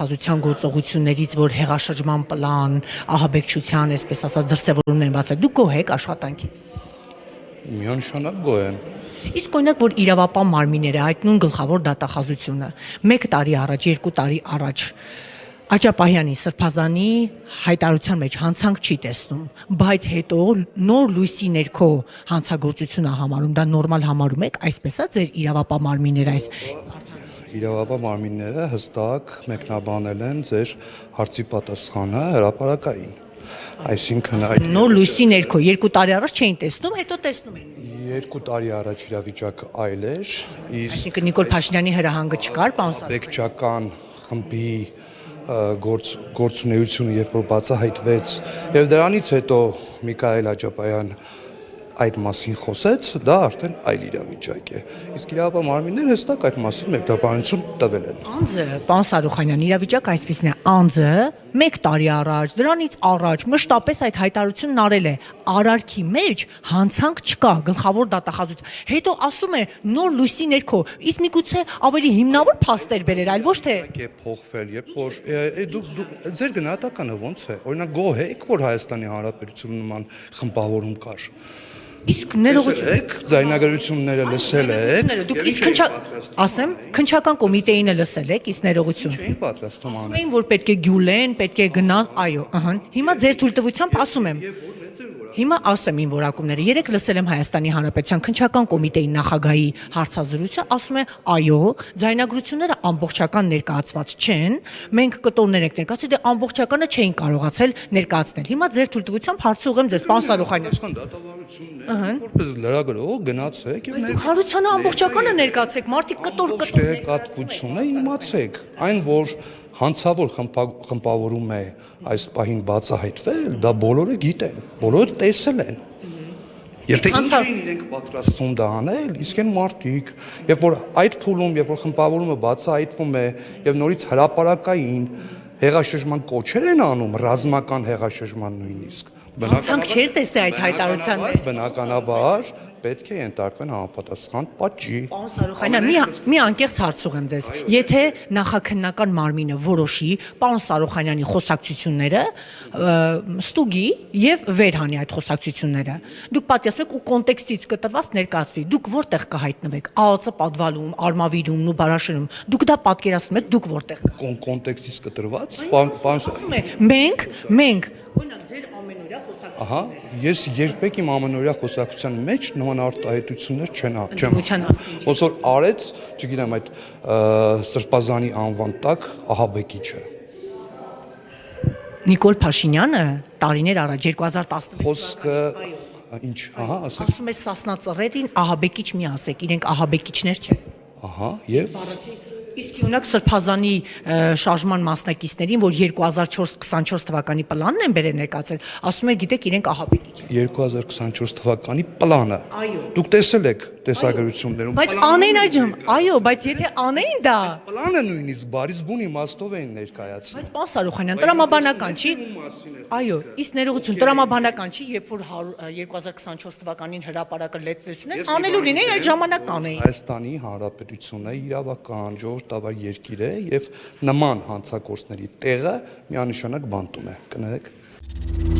դատախազության գործողություններից, որ հեղաշրջման պլան, ահաբեկչության, այսպես ասած, դրսևորումներ բացել, դուք գոհ եք աշխատանքից։ Միանշանակ գոհ եմ։ Իսկ օրինակ, որ իրավապահ մարմինները այդ նույն գլխավոր դատախազությունը 1 տարի առաջ, 2 տարի առաջ Աճապահյանի, Սրբազանի հայտարարության մեջ հանցանք չի տեսնում, բայց հետո նոր լույսի ներքո հանցագործություն է համարում, դա նորմալ համարում եք, այսպես է ձեր իրավապահ մարմինները այս Իրավապահ մարմինները հստակ մեկնաբանել են ձեր հարցի պատասխանը հրապարակային։ Այսինքն այդ նոր լույսի ներքո 2 տարի առաջ չէին տեսնում, հետո տեսնում են։ 2 տարի առաջ իրավիճակը այլ էր, իսկ Այսինքն Նիկոլ Փաշինյանի հրահանգը չկար, պարոն Սարգսյան։ ահաբեկչական խմբի գործունեությունը երբ որ բացահայտվեց եւ դրանից հետո Միքայել Աճապահյան այդ մասին խոսեց, դա արդեն այլ իրավիճակ է։ Իսկ իրավապահ մարմինները հստակ այդ մասին մեկնաբանություն տվել են։ Անձը, պարոն Սարուխանյան, իրավիճակը այսպեսին է, անձը 1 տարի առաջ, դրանից առաջ մշտապես այդ հայտարարությունն արել է, արարքի մեջ հանցանք չկա, գլխավոր դատախազություն։ Հետո ասում է նոր լույսի ներքո, իսկ միգուցե ավելի հիմնավոր փաստեր բերեր, այլ ոչ թե Է փոխվել, երբ որ դուք ձեր գնահատականը ոնց է։ Օրինակ գոհ եք, որ Հայաստանի Հանրապետությունում նման խմբավորում կար։ իսկ ներողություն եք, ձայնագրությունները լսել եք։ Դուք իսկ ասեմ, քննչական կոմիտեինը լսել եք, իսկ ներողություն։ Չէին պատրաստում անել։ Ասում էին, որ պետք է գյուլեն, պետք է գնան, այո, ըհը։ Հիմա ձեր թույլտվությամբ ասում եմ։ Հիմա ասեմ իմ որակումները։ Երեք լսել եմ Հայաստանի Հանրապետության քննչական կոմիտեի նախագահի հարցազրույցը, ասում է, այո, ձայնագրությունները ամբողջական ներկայացված չեն, մենք կտորներ ենք ներկայացել, դե ամբողջականը չէին կարողացել ներկայացնել։ Հիմա ձեր թույլտվությամբ հարց ուղղեմ ձեզ, պարոն Սարուխանյան։ Որպես լրագրող գնացեք եւ Դուք հարուցանը ամբողջականը ներկայացեք, մարդիկ կտոր տեղեկատվությունը իմացեք, այն որ հանցավոր խմբավորում է այս պահին բացահայտվել, դա բոլորը գիտեն, բոլորը տեսել են։ Եվ թե ինչ էին իրենք պատրաստվում դա անել, իսկ այն մարդիկ, երբ որ այդ փուլում, երբ որ խմբավորումը բացահայտվում է եւ նորից հրապարակային հեղաշրջման կոչեր են անում, ռազմական հեղաշրջման նույնիսկ։ Հանցանք չէր տեսել այդ հայտարարության մեջ։ Բնականաբար պետք է ենթարկվեն համապատասխան պատժի։ Պարոն Սարուխանյան, մի անկեղծ հարց ուղղեմ ձեզ։ Եթե նախաքննական մարմինը որոշի պարոն Սարուխանյանի խոսակցությունները ստուգի եւ վերհանի այդ խոսակցությունները, դուք պատկերացնում եք ու կոնտեքստից կտրված ներկայացվի, դուք որտեղ կհայտնվեք, ԱԱՑ պատվալում, Արմավիրում, Նուբարաշենում, դուք դա պատկերացնում եք, դուք որտեղ կոնտեքստից կտրված, ասում է, մենք օրինակ ձեր ամենօրյա խոսակցությունները։ Ահա, ես երբեք իմ ամենօրյա խոսակցության մեջ նման արտահայտություններ չեմ ոնց որ արեց, չգիտեմ, այդ Սրբազանի անվան տակ ահաբեկիչը։ Նիկոլ Փաշինյանը տարիներ առաջ 2016 Խոսքը ինչ, ահա, ասեք։ ասում էր Սասնա ծռերին ահաբեկիչ մի ասեք, իրենք ահաբեկիչներ չեն։ Ահա, եւ Իսկ օրինակ Սրբազանի շարժման մասնակիցներին, որ 2024 թվականի պլանն են բերել ներկայացել, ասում է, գիտեք, իրենք ահաբեկիչ են։ 2024 թվականի պլանը։ Այո։ Դուք տեսել եք տեսագրություններում։ Բայց անեն այդ ժամ, այո, բայց եթե անեին դա։ Պլանը նույնիսկ բարից բուն իմաստով էին ներկայացնում։ Բայց պարոն Սարուխանյան, տրամաբանական չի։ Այո, իսկ ներողություն, տրամաբանական չի, երբ որ 2024 թվականին հրապարակը լեցվեցին են, անելու լինեին այդ ժամանակ անեին։ Հայաստանի Հանրապետությունը իրավական ժողովրդավար երկիր է եւ նման հանցագործների տեղը միանշանակ բանտում է։ Կներեք։